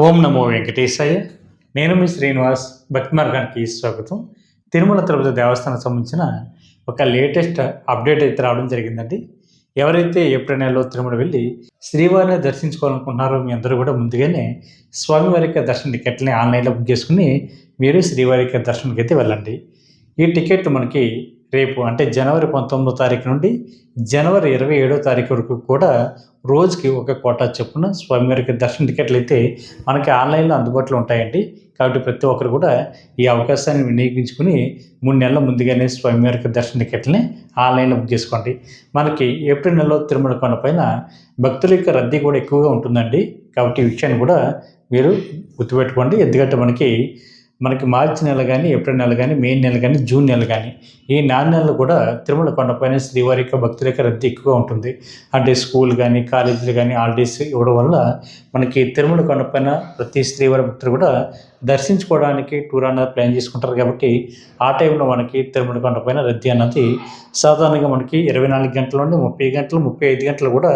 ఓం నమో వెంకటేశాయ. నేను మీ శ్రీనివాస్. భక్తి మార్గానికి స్వాగతం. తిరుమల తిరుపతి దేవస్థానం సంబంధించిన ఒక లేటెస్ట్ అప్డేట్ అయితే రావడం జరిగిందండి. ఎవరైతే ఏప్రిల్ నెలలో తిరుమల వెళ్ళి శ్రీవారిని దర్శించుకోవాలనుకుంటున్నారో మీ అందరూ కూడా ముందుగానే స్వామివారి యొక్క దర్శన టికెట్ని ఆన్లైన్లో బుక్ చేసుకుని మీరు శ్రీవారి యొక్క దర్శనానికి అయితే వెళ్ళండి. ఈ టికెట్ మనకి రేపు అంటే జనవరి 19వ తారీఖు నుండి జనవరి 27వ తారీఖు వరకు కూడా రోజుకి ఒక కోటా చొప్పున స్వామివారికి దర్శన టికెట్లు అయితే మనకి ఆన్లైన్లో అందుబాటులో ఉంటాయండి. కాబట్టి ప్రతి ఒక్కరు కూడా ఈ అవకాశాన్ని వినియోగించుకుని 3 నెలల ముందుగానే స్వామివారికి దర్శన టికెట్లని ఆన్లైన్లో బుక్ చేసుకోండి. మనకి ఏప్రిల్ నెలలో తిరుమల కొండపైన భక్తుల యొక్క రద్దీ కూడా ఎక్కువగా ఉంటుందండి. కాబట్టి ఈ విషయాన్ని కూడా మీరు గుర్తుపెట్టుకోండి. ఎందుకంటే మనకి మార్చి నెల కానీ, ఏప్రిల్ నెల కానీ, మే నెల కానీ, జూన్ నెల కానీ ఈ 4 నెలలు కూడా తిరుమల కొండపైన శ్రీవారి యొక్క భక్తుల యొక్క రద్దీ ఎక్కువగా ఉంటుంది. అంటే స్కూల్ కానీ, కాలేజీలు కానీ హాలిడేస్ ఇవ్వడం వల్ల మనకి తిరుమల కొండపైన ప్రతి శ్రీవారి భక్తులు కూడా దర్శించుకోవడానికి టూర్ అన్నది ప్లాన్ చేసుకుంటారు. కాబట్టి ఆ టైంలో మనకి తిరుమల కొండపైన రద్దీ అన్నది సాధారణంగా మనకి 24 గంటల నుండి 30 గంటలు, 35 గంటలు కూడా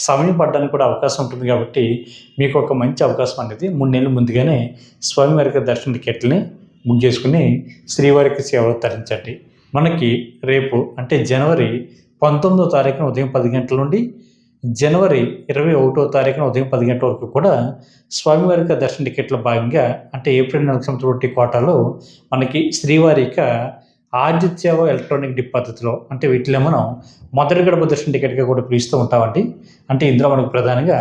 సమయం పడడానికి కూడా అవకాశం ఉంటుంది. కాబట్టి మీకు ఒక మంచి అవకాశం అనేది 3 నెలల ముందుగానే స్వామివారికి దర్శన టికెట్లని బుక్ చేసుకుని శ్రీవారికి సేవలు తరించండి. మనకి రేపు అంటే జనవరి 19వ తారీఖున ఉదయం 10 గంటల నుండి జనవరి 21వ తారీఖున ఉదయం 10 గంటల వరకు కూడా స్వామివారికి దర్శన టికెట్లో భాగంగా అంటే ఏప్రిల్ నెలకు సంబంధించిన కోటాలో మనకి శ్రీవారి యొక్క ఆర్జిత సేవ ఎలక్ట్రానిక్ డిప్ పద్ధతిలో అంటే వీటిలో మనం మొదటి గడప దర్శన టికెట్గా కూడా పిలుస్తూ ఉంటామండి. అంటే ఇందులో మనకు ప్రధానంగా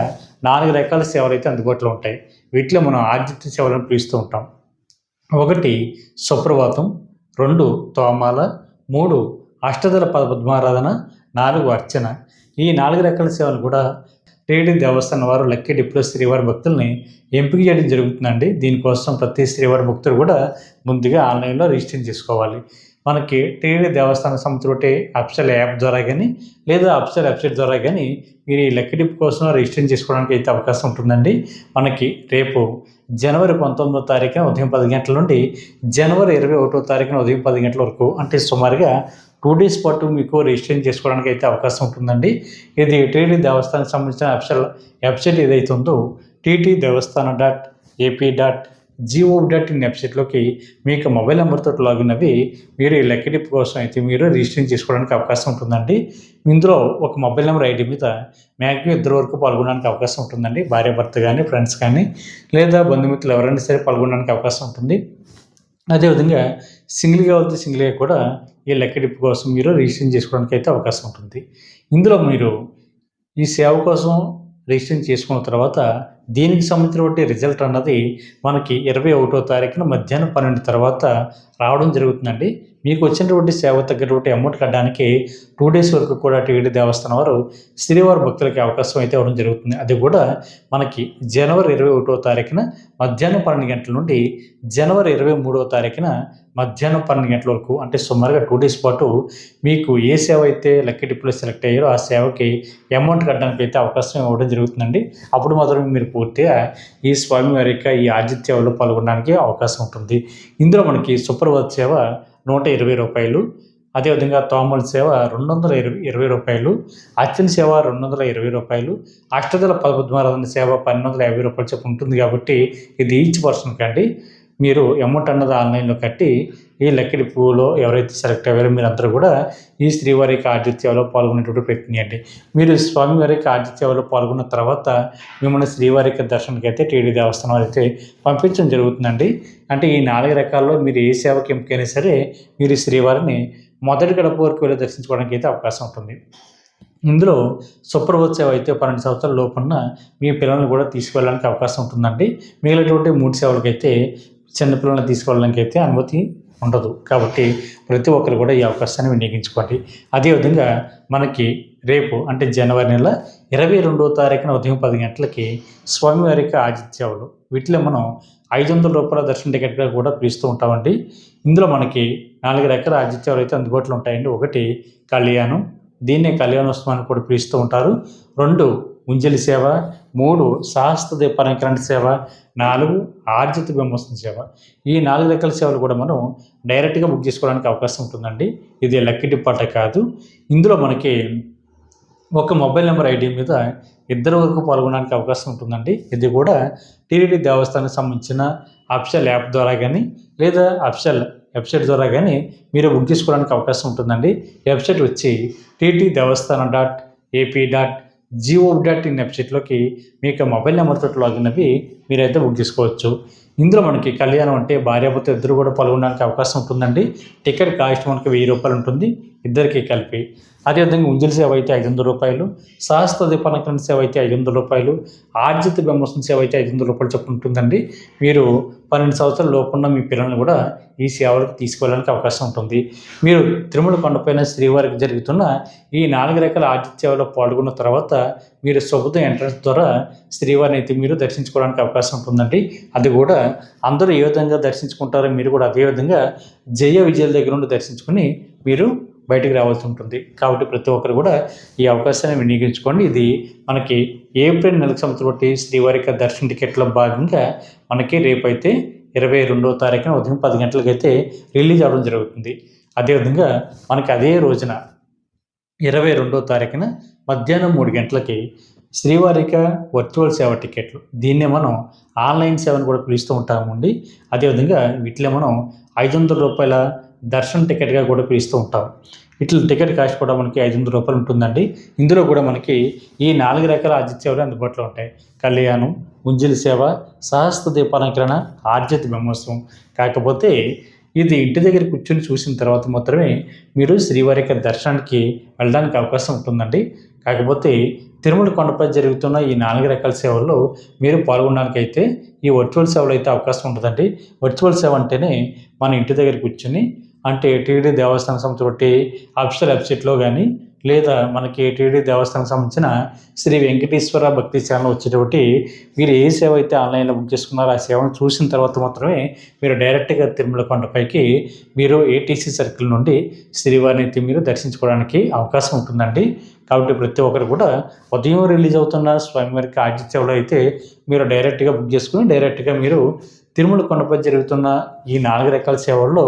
4 రకాల సేవలు అయితే అందుబాటులో ఉంటాయి. వీటిలో మనం ఆర్జిత సేవలను పిలుస్తూ ఉంటాం. 1 సుప్రభాతం, 2 తోమాల, 3 అష్టదళ పద్మారాధన, 4 అర్చన. ఈ 4 రకాల సేవలు కూడా టీటీడీ దేవస్థానం వారు లక్కీ డిప్లో శ్రీవారి భక్తుల్ని ఎంపిక చేయడం జరుగుతుందండి. దీనికోసం ప్రతి శ్రీవారి భక్తులు కూడా ముందుగా ఆన్లైన్లో రిజిస్టర్ చేసుకోవాలి. మనకి టీటీడీ దేవస్థానం సంబంధించి అఫిషియల్ యాప్ ద్వారా కానీ లేదా అఫిషియల్ వెబ్సైట్ ద్వారా కానీ మీరు ఈ లక్కీ డిప్ కోసం రిజిస్టర్ చేసుకోవడానికి అయితే అవకాశం ఉంటుందండి. మనకి రేపు జనవరి 19వ తారీఖున ఉదయం 10 గంటల నుండి జనవరి 21వ తారీఖున ఉదయం 10 గంటల వరకు అంటే సుమారుగా 2 డేస్ పాటు మీకు రిజిస్ట్రేషన్ చేసుకోవడానికి అయితే అవకాశం ఉంటుందండి. ఇది టీటీడీ దేవస్థానానికి సంబంధించిన అఫిషియల్ వెబ్సైట్ ఏదైతే ఉందో ttdevaస్థానం.ap.gov.in వెబ్సైట్లోకి మీకు మొబైల్ నెంబర్తో లాగిన్ అవి మీరు ఈ లక్కీ డిప్ కోసం అయితే మీరు రిజిస్ట్రేషన్ చేసుకోవడానికి అవకాశం ఉంటుందండి. ఇందులో ఒక మొబైల్ నెంబర్ ఐడి మీద మ్యాక్సిమం 2 వరకు పాల్గొనడానికి అవకాశం ఉంటుందండి. భార్యాభర్త కానీ, ఫ్రెండ్స్ కానీ లేదా బంధుమిత్రులు ఎవరైనా సరే పాల్గొనడానికి అవకాశం ఉంటుంది. అదేవిధంగా సింగిల్గా వెళ్తే సింగిల్గా కూడా ఈ లక్కీ డిప్ కోసం మీరు రిజిస్ట్రేషన్ చేసుకోవడానికి అయితే అవకాశం ఉంటుంది. ఇందులో మీరు ఈ సేవ కోసం రిజిస్ట్రేషన్ చేసుకున్న తర్వాత దీనికి సంబంధించినటువంటి రిజల్ట్ అన్నది మనకి 21వ తారీఖున మధ్యాహ్నం 12 తర్వాత రావడం జరుగుతుందండి. మీకు వచ్చినటువంటి సేవ తగ్గటువంటి అమౌంట్ కట్టడానికి 2 డేస్ వరకు కూడా టీటీడీ దేవస్థానం వారు శ్రీవారి భక్తులకి అవకాశం అయితే ఇవ్వడం జరుగుతుంది. అది కూడా మనకి జనవరి 21వ తారీఖున మధ్యాహ్నం 12 గంటల నుండి జనవరి 23వ తారీఖున మధ్యాహ్నం 12 గంటల వరకు అంటే సుమారుగా 2 డేస్ పాటు మీకు ఏ సేవ అయితే లక్కీ డిప్లో సెలెక్ట్ అయ్యారో ఆ సేవకి అమౌంట్ కట్టడానికి అయితే అవకాశం ఇవ్వడం జరుగుతుందండి. అప్పుడు మాత్రమే మీరు పూర్తిగా ఈ స్వామివారి యొక్క ఈ ఆర్జిత సేవలో పాల్గొనడానికి అవకాశం ఉంటుంది. ఇందులో మనకి సుప్రభాత సేవ 120 రూపాయలు, అదేవిధంగా తోమల సేవ 220 రూపాయలు, అర్చన సేవ 220 రూపాయలు, అష్టదళ పద్మారాధన సేవ 1250 రూపాయలు చెప్పి ఉంటుంది. కాబట్టి ఇది ఈచ్ పర్సన్కి అండి. మీరు అమౌంట్ అన్నది ఆన్లైన్లో కట్టి ఈ లక్కీ డిప్లో ఎవరైతే సెలెక్ట్ అయ్యారో మీరందరూ కూడా ఈ శ్రీవారికి ఆర్జిత సేవలో పాల్గొనేటువంటి ప్రయత్నం చేయండి. మీరు స్వామివారికి ఆర్జిత సేవలో పాల్గొన్న తర్వాత మిమ్మల్ని శ్రీవారికి దర్శనానికి అయితే టీటీడీ దేవస్థానం అయితే పంపించడం జరుగుతుందండి. అంటే ఈ 4 రకాల్లో మీరు ఏ సేవకి ఎంపికైనా సరే మీరు శ్రీవారిని మొదటి గడప వరకు వెళ్ళి దర్శించుకోవడానికి అయితే అవకాశం ఉంటుంది. ఇందులో సుప్రభాత సేవ అయితే 12 సంవత్సరాల లోపున్న మీ పిల్లల్ని కూడా తీసుకువెళ్ళడానికి అవకాశం ఉంటుందండి. మిగిలినటువంటి 3 సేవలకైతే చిన్నపిల్లల్ని తీసుకెళ్ళడానికి అయితే అనుమతి ఉండదు. కాబట్టి ప్రతి ఒక్కరు కూడా ఈ అవకాశాన్ని వినియోగించుకోండి. అదేవిధంగా మనకి రేపు అంటే జనవరి నెల 22వ తారీఖున ఉదయం 10 గంటలకి స్వామివారికి ఆర్జిత సేవలు వీటిలో మనం 500 రూపాయల దర్శన టికెట్గా కూడా పిలుస్తూ ఉంటామండి. ఇందులో మనకి 4 రకాల ఆర్జిత సేవలు అయితే అందుబాటులో ఉంటాయండి. 1 కళ్యాణం, దీన్నే కళ్యాణోత్సవం అని కూడా పిలుస్తూ ఉంటారు. 2 ఉంజలి సేవ, 3 సహస్ర దీపాలంకరణ సేవ, 4 ఆర్జిత బ్రహ్మోత్సవం సేవ. ఈ 4 రకాల సేవలు కూడా మనం డైరెక్ట్గా బుక్ చేసుకోవడానికి అవకాశం ఉంటుందండి. ఇది లక్కీ డిప్ అట కాదు. ఇందులో మనకి ఒక మొబైల్ నెంబర్ ఐడి మీద ఇద్దరు వరకు పాల్గొనడానికి అవకాశం ఉంటుందండి. ఇది కూడా టీటీడీ దేవస్థానానికి సంబంధించిన అఫిషియల్ యాప్ ద్వారా కానీ లేదా అఫిషియల్ వెబ్సైట్ ద్వారా కానీ మీరు బుక్ చేసుకోవడానికి అవకాశం ఉంటుందండి. వెబ్సైట్ వచ్చి టీటీ దేవస్థానం .ap.gov.in వెబ్సైట్లోకి మీకు మొబైల్ నెంబర్తో లాగిన్ అవి మీరైతే బుక్ చేసుకోవచ్చు. ఇందులో మనకి కళ్యాణం అంటే భార్యాభర్త ఇద్దరు కూడా పాల్గొనడానికి అవకాశం ఉంటుందండి. టికెట్ కాస్ట్ మనకి ₹1000 ఉంటుంది ఇద్దరికి కలిపి. అదేవిధంగా ఉంజల్ సేవ అయితే ₹500, సహస్ర దీపాలంకరణ సేవ అయితే ₹500, ఆర్జిత బ్రహ్మోత్సవం సేవ అయితే ₹500 చొప్పున ఉంటుందండి. మీరు 12 సంవత్సరాల లోపున్న మీ పిల్లల్ని కూడా ఈ సేవలకు తీసుకువెళ్ళడానికి అవకాశం ఉంటుంది. మీరు తిరుమల కొండపైన శ్రీవారికి జరుగుతున్న ఈ 4 రకాల ఆర్జిత సేవలో పాల్గొన్న తర్వాత మీరు శుభోదయం ఎంట్రన్స్ ద్వారా శ్రీవారిని అయితే మీరు దర్శించుకోవడానికి అవకాశం ఉంటుందండి. అది కూడా అందరూ ఏ విధంగా దర్శించుకుంటారో మీరు కూడా అదే విధంగా జయ విజయాల దగ్గర నుండి దర్శించుకుని మీరు బయటకు రావాల్సి ఉంటుంది. కాబట్టి ప్రతి ఒక్కరు కూడా ఈ అవకాశాన్ని వినియోగించుకోండి. ఇది మనకి ఏప్రిల్ నెలకు సంవత్సరం బట్టి శ్రీవారికి దర్శన టికెట్లో భాగంగా మనకి రేపైతే 22వ తారీఖున ఉదయం 10 గంటలకైతే రిలీజ్ అవ్వడం జరుగుతుంది. అదేవిధంగా మనకి అదే రోజున 22వ తారీఖున మధ్యాహ్నం 3 గంటలకి శ్రీవారిక వర్చువల్ సేవ టికెట్లు, దీన్నే మనం ఆన్లైన్ సేవను కూడా పిలుస్తూ ఉంటామండి. అదేవిధంగా వీటిలో మనం ₹500 దర్శన టికెట్గా కూడా పిలుస్తూ ఉంటాం. ఇట్లా టికెట్ కాస్ట్ కూడా మనకి ₹500 ఉంటుందండి. ఇందులో కూడా మనకి ఈ 4 రకాల ఆర్జిత సేవలు అందుబాటులో ఉంటాయి. కళ్యాణం, ఉంజలి సేవ, సహస్ర దీపాలంకరణ, ఆర్జిత బ్రహ్మోత్సవం. కాకపోతే ఇది ఇంటి దగ్గర కూర్చొని చూసిన తర్వాత మాత్రమే మీరు శ్రీవారి యొక్క దర్శనానికి వెళ్ళడానికి అవకాశం ఉంటుందండి. కాకపోతే తిరుమల కొండపై జరుగుతున్న ఈ 4 రకాల సేవల్లో మీరు పాల్గొనడానికి అయితే ఈ వర్చువల్ సేవలు అయితే అవకాశం ఉంటుందండి. వర్చువల్ సేవ అంటేనే మన ఇంటి దగ్గర కూర్చొని అంటే టీటీడీ దేవస్థానం సంస్థ బట్టి అఫిషియల్ వెబ్సైట్లో కానీ లేదా మనకి టీటీడీ దేవస్థానం సంబంధించిన శ్రీ వెంకటేశ్వర భక్తి ఛానల్ వచ్చేటప్పటి మీరు ఏ సేవ అయితే ఆన్లైన్లో బుక్ చేసుకున్నారో ఆ సేవను చూసిన తర్వాత మాత్రమే మీరు డైరెక్ట్గా తిరుమల కొండపైకి మీరు ఏటీసీ సర్కిల్ నుండి శ్రీవారిని అయితే మీరు దర్శించుకోవడానికి అవకాశం ఉంటుందండి. కాబట్టి ప్రతి ఒక్కరు కూడా ఉదయం రిలీజ్ అవుతున్న స్వామివారికి ఆర్జిత సేవలో అయితే మీరు డైరెక్ట్గా బుక్ చేసుకుని డైరెక్ట్గా మీరు తిరుమల కొండపై జరుగుతున్న ఈ 4 రకాల సేవల్లో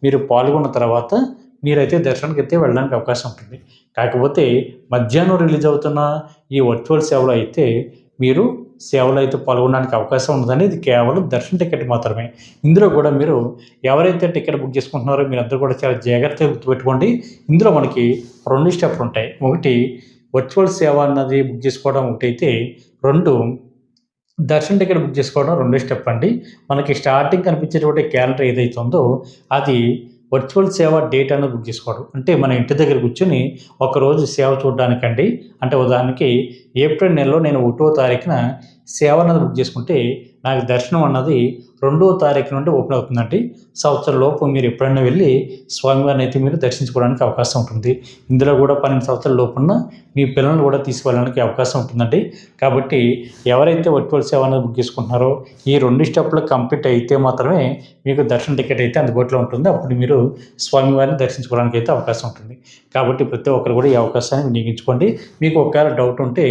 మీరు పాల్గొన్న తర్వాత మీరైతే దర్శనానికి అయితే వెళ్ళడానికి అవకాశం ఉంటుంది. కాకపోతే మధ్యాహ్నం రిలీజ్ అవుతున్న ఈ వర్చువల్ సేవలో అయితే మీరు సేవలో అయితే పాల్గొనడానికి అవకాశం ఉంటుందని ఇది కేవలం దర్శన టికెట్ మాత్రమే. ఇందులో కూడా మీరు ఎవరైతే టికెట్ బుక్ చేసుకుంటున్నారో మీరందరూ కూడా చాలా జాగ్రత్తగా గుర్తుపెట్టుకోండి. ఇందులో మనకి 2 స్టెప్లు ఉంటాయి. ఒకటి వర్చువల్ సేవ అన్నది బుక్ చేసుకోవడం ఒకటైతే, 2 దర్శన టికెట్ బుక్ చేసుకోవడం 2 స్టెప్ అండి. మనకి స్టార్టింగ్ కనిపించేటువంటి క్యాలెండర్ ఏదైతే ఉందో అది వర్చువల్ సేవ డేట్ అనేది బుక్ చేసుకోవడం. అంటే మన ఇంటి దగ్గర కూర్చొని ఒకరోజు సేవ చూడడానికండి. అంటే ఉదాహరణకి ఏప్రిల్ నెలలో నేను 1వ తారీఖున సేవ అన్నది బుక్ చేసుకుంటే నాకు దర్శనం అన్నది 2వ తారీఖు నుండి ఓపెన్ అవుతుందండి. సంవత్సరం లోపు మీరు ఎప్పుడైనా వెళ్ళి స్వామివారిని అయితే మీరు దర్శించుకోవడానికి అవకాశం ఉంటుంది. ఇందులో కూడా 12 సంవత్సరాల లోపున్న మీ పిల్లలను కూడా తీసుకువెళ్ళడానికి అవకాశం ఉంటుందండి. కాబట్టి ఎవరైతే వర్చువల్ సేవ అనేది బుక్ చేసుకుంటున్నారో ఈ 2 స్టెప్లు కంప్లీట్ అయితే మాత్రమే మీకు దర్శన టికెట్ అయితే అందుబాటులో ఉంటుంది. అప్పుడు మీరు స్వామివారిని దర్శించుకోవడానికి అయితే అవకాశం ఉంటుంది. కాబట్టి ప్రతి ఒక్కరు కూడా ఈ అవకాశాన్ని వినియోగించుకోండి. మీకు ఒకవేళ డౌట్ ఉంటే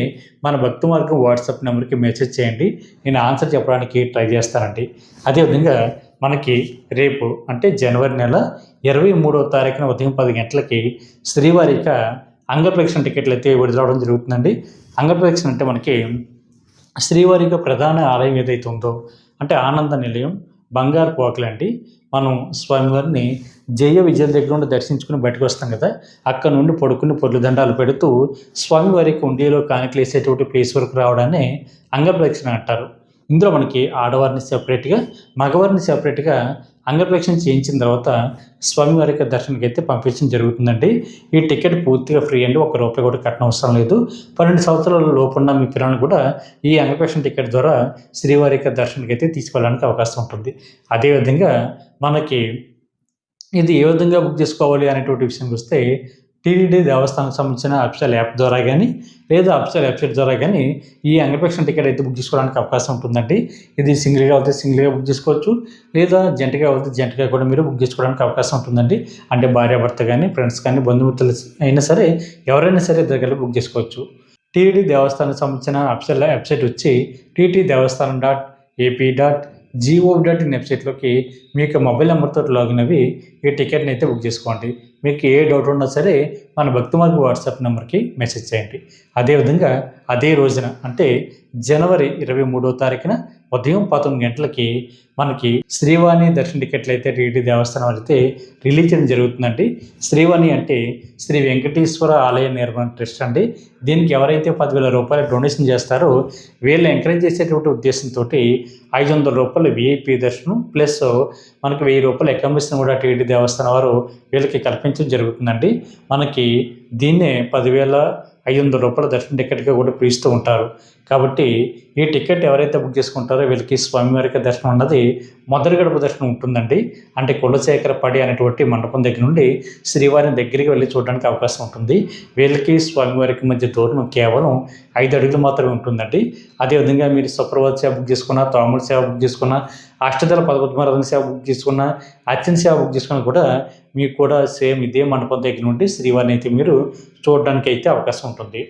మన భక్తి మార్గం వాట్సాప్ నెంబర్కి మెసేజ్ చేయండి. నేను ఆన్సర్ చెప్పడానికి ట్రై చేస్తానండి. అదేవిధంగా మనకి రేపు అంటే జనవరి నెల 23వ తారీఖున ఉదయం 10 గంటలకి శ్రీవారిక అంగప్రదక్షిణ టికెట్లు అయితే విడుదలవడం జరుగుతుందండి. అంగప్రదక్షిణ అంటే మనకి శ్రీవారిక ప్రధాన ఆలయం ఏదైతే ఉందో అంటే ఆనంద నిలయం బంగారు పోకలండి. మనం స్వామివారిని జయ విజయాల దగ్గర నుండి దర్శించుకుని బయటకు వస్తాం కదా, అక్కడ నుండి పడుకుని పొర్లు దండాలు పెడుతూ స్వామివారికి ఉండిలో కానుకలు వేసేటువంటి ప్లేస్ వరకు రావడాన్ని అంగప్రదక్షిణ అంటారు. ఇందులో మనకి ఆడవారిని సెపరేట్గా మగవారిని సెపరేట్గా అంగప్రదక్షిణ చేయించిన తర్వాత స్వామివారికి దర్శనానికి అయితే పంపించడం జరుగుతుందండి. ఈ టికెట్ పూర్తిగా ఫ్రీ అండి. ₹1 కూడా కట్టడం అవసరం లేదు. 12 సంవత్సరాల లోపున్న మీ పిల్లలను కూడా ఈ అంగప్రదక్షిణ టికెట్ ద్వారా శ్రీవారికి దర్శనానికి అయితే తీసుకెళ్ళడానికి అవకాశం ఉంటుంది. అదేవిధంగా మనకి ఇది ఏ విధంగా బుక్ చేసుకోవాలి అనేటువంటి విషయానికి వస్తే టీటీడీ దేవస్థానానికి సంబంధించిన అఫిషియల్ యాప్ ద్వారా కానీ లేదా అఫిషియల్ వెబ్సైట్ ద్వారా కానీ ఈ అంగప్రదక్షిణ టికెట్ అయితే బుక్ చేసుకోవడానికి అవకాశం ఉంటుందండి. ఇది సింగిల్గా అయితే సింగిల్గా బుక్ చేసుకోవచ్చు, లేదా జంటగా అయితే జంటగా కూడా మీరు బుక్ చేసుకోవడానికి అవకాశం ఉంటుందండి. అంటే భార్యాభర్త కానీ ఫ్రెండ్స్ కానీ బంధుమిత్రులు అయినా సరే ఎవరైనా సరే దగ్గర బుక్ చేసుకోవచ్చు. టీటీడీ దేవస్థానానికి సంబంధించిన అఫిషియల్ వెబ్సైట్ వచ్చి ttdevaస్థానం.ap.gov.in వెబ్సైట్లోకి మీకు మొబైల్ నెంబర్తో లాగిన్ అవి ఈ టికెట్ని అయితే బుక్ చేసుకోండి. మీకు ఏ డౌట్ ఉన్నా సరే మన భక్తి మార్గ వాట్సాప్ నెంబర్కి మెసేజ్ చేయండి. అదేవిధంగా అదే రోజున అంటే జనవరి 23వ తారీఖున ఉదయం 11 గంటలకి మనకి శ్రీవాణి దర్శన టికెట్లు అయితే టీటీడీ దేవస్థానం అయితే రిలీజ్ చేయడం జరుగుతుందండి. శ్రీవాణి అంటే శ్రీ వెంకటేశ్వర ఆలయ నిర్మాణ ట్రస్ట్ అండి. దీనికి ఎవరైతే 10,000 రూపాయలు డొనేషన్ చేస్తారో వీళ్ళు ఎంకరేజ్ చేసేటువంటి ఉద్దేశంతో 500 రూపాయలు విఐపి దర్శనం ప్లస్ మనకి 1000 రూపాయల అకామిడేషన్ కూడా టీటీడీ దేవస్థానం వారు వీళ్ళకి కల్పించడం జరుగుతుందండి. మనకి దీన్నే 10,500 రూపాయల దర్శన టికెట్గా కూడా పిలుస్తూ ఉంటారు. కాబట్టి ఈ టికెట్ ఎవరైతే బుక్ చేసుకుంటారో వీళ్ళకి స్వామివారికి దర్శనం అన్నది మొదటి గడప దర్శనం ఉంటుందండి. అంటే కులశేఖర పడి అనేటువంటి మండపం దగ్గర నుండి శ్రీవారి దగ్గరికి వెళ్ళి చూడడానికి అవకాశం ఉంటుంది. వీళ్ళకి స్వామివారికి మధ్య దూరం కేవలం 5 అడుగులు మాత్రమే ఉంటుందండి. అదేవిధంగా మీరు సుప్రభాత సేవ బుక్ చేసుకున్న, తోముల సేవ బుక్ చేసుకున్న, అష్టదళ పదపద్మారాధన సేవ బుక్ చేసుకున్న, అర్చన సేవ బుక్ చేసుకున్న కూడా మీకు కూడా సేమ్ ఇదే మండపం దగ్గర నుండి శ్రీవారిని అయితే మీరు చూడడానికి అయితే అవకాశం ఉంటుంది.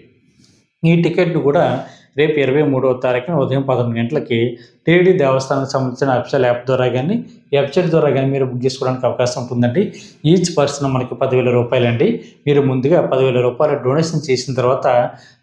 ఈ టికెట్ కూడా రేపు 23వ తారీఖున ఉదయం 11 గంటలకి టీటీడీ దేవస్థానానికి సంబంధించిన అఫీషియల్ యాప్ ద్వారా కానీ వెబ్సైట్ ద్వారా కానీ మీరు బుక్ చేసుకోవడానికి అవకాశం ఉంటుందండి. ఈచ్ పర్సన్ మనకి 10,000 రూపాయలు అండి. మీరు ముందుగా 10,000 రూపాయలు డొనేషన్ చేసిన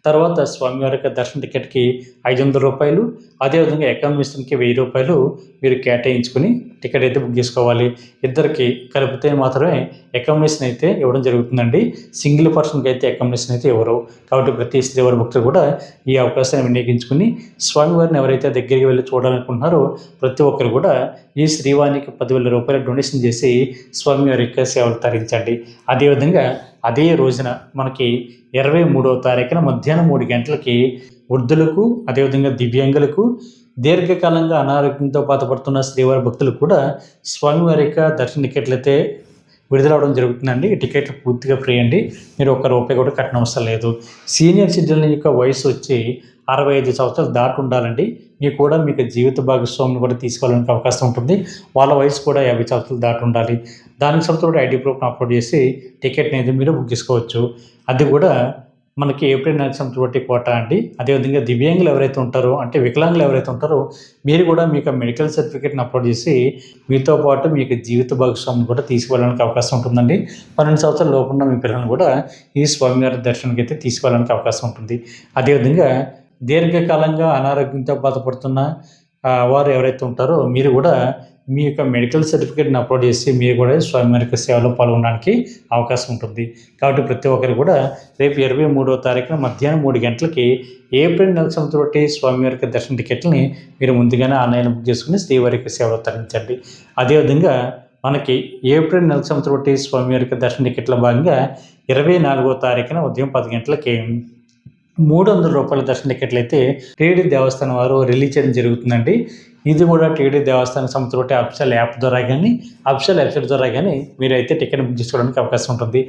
తర్వాత స్వామివారికి దర్శన టికెట్కి 500 రూపాయలు, అదేవిధంగా అకామిడేషన్కి 1000 రూపాయలు మీరు కేటాయించుకుని టికెట్ అయితే బుక్ చేసుకోవాలి. ఇద్దరికి కలిపితే మాత్రమే అకామిడేషన్ అయితే ఇవ్వడం జరుగుతుందండి. సింగిల్ పర్సన్కి అయితే అకామిడేషన్ అయితే ఇవ్వరు. కాబట్టి ప్రతి శ్రీవారి భక్తులు కూడా ఈ అవకాశాన్ని వినియోగించుకుని స్వామివారిని ఎవరైతే దగ్గరికి వెళ్ళి చూడాలనుకుంటున్నారో ప్రతి ఒక్కరు కూడా ఈ శ్రీవారికి 10,000 రూపాయలు డొనేషన్ చేసి స్వామివారి యొక్క సేవలు తరించండి. అదేవిధంగా అదే రోజున మనకి 23వ తారీఖున మధ్యాహ్నం 3 గంటలకి వృద్ధులకు, అదేవిధంగా దివ్యాంగులకు, దీర్ఘకాలంగా అనారోగ్యంతో బాధపడుతున్న శ్రీవారి భక్తులు కూడా స్వామివారి యొక్క దర్శన టికెట్లు అయితే విడుదలవడం జరుగుతుందండి. ఈ టికెట్లు పూర్తిగా ఫ్రీ అండి. మీరు ₹1 కూడా కట్టనవసరం లేదు. సీనియర్ సిటిజన్ల యొక్క వయసు వచ్చి 65 సంవత్సరాలు దాటి ఉండాలండి. మీకు జీవిత భాగస్వామిని కూడా తీసుకోవడానికి అవకాశం ఉంటుంది. వాళ్ళ వయసు కూడా 50 సంవత్సరాలు దాటి ఉండాలి. దానికి సంబంధించిన ఐడి ప్రూఫ్ని అప్లోడ్ చేసి టికెట్ని అయితే మీరు బుక్ చేసుకోవచ్చు. అది కూడా మనకి ఏప్రిల్ నెలకు సంబంధించిన కోట అండి. అదేవిధంగా దివ్యాంగులు ఎవరైతే ఉంటారో అంటే వికలాంగులు ఎవరైతే ఉంటారో మీరు కూడా మీకు మెడికల్ సర్టిఫికేట్ని అప్లోడ్ చేసి మీతో పాటు మీకు జీవిత భాగస్వామిని కూడా తీసుకువెళ్ళడానికి అవకాశం ఉంటుందండి. 12 సంవత్సరాల లోపు ఉన్న మీ పిల్లలను కూడా ఈ స్వామివారి దర్శనానికి అయితే తీసుకువెళ్ళడానికి అవకాశం ఉంటుంది. అదేవిధంగా దీర్ఘకాలంగా అనారోగ్యంతో బాధపడుతున్న వారు ఎవరైతే ఉంటారో మీరు కూడా మీ యొక్క మెడికల్ సర్టిఫికేట్ని అప్లోడ్ చేసి మీరు కూడా స్వామివారి యొక్క సేవలో పాల్గొనడానికి అవకాశం ఉంటుంది. కాబట్టి ప్రతి ఒక్కరు కూడా రేపు 23వ తారీఖున మధ్యాహ్నం 3 గంటలకి ఏప్రిల్ నెల సంవత్సరం స్వామివారి యొక్క దర్శన టికెట్ని మీరు ముందుగానే ఆన్లైన్ బుక్ చేసుకుని శ్రీవారి యొక్క సేవలో తరించండి. అదేవిధంగా మనకి ఏప్రిల్ నెల సంవత్సరం స్వామివారి యొక్క దర్శన టికెట్ల భాగంగా 24వ తారీఖున ఉదయం 10 గంటలకి 300 రూపాయల దర్శన టికెట్లు అయితే టీటీడీ దేవస్థానం వారు రిలీజ్ చేయడం జరుగుతుందండి. ఇది కూడా టీటీడీ దేవస్థానం సంబంధించిన అఫీషియల్ యాప్ ద్వారా కానీ అఫీషియల్ వెబ్సైట్ ద్వారా కానీ మీరైతే టికెట్ బుక్ చేసుకోవడానికి అవకాశం ఉంటుంది.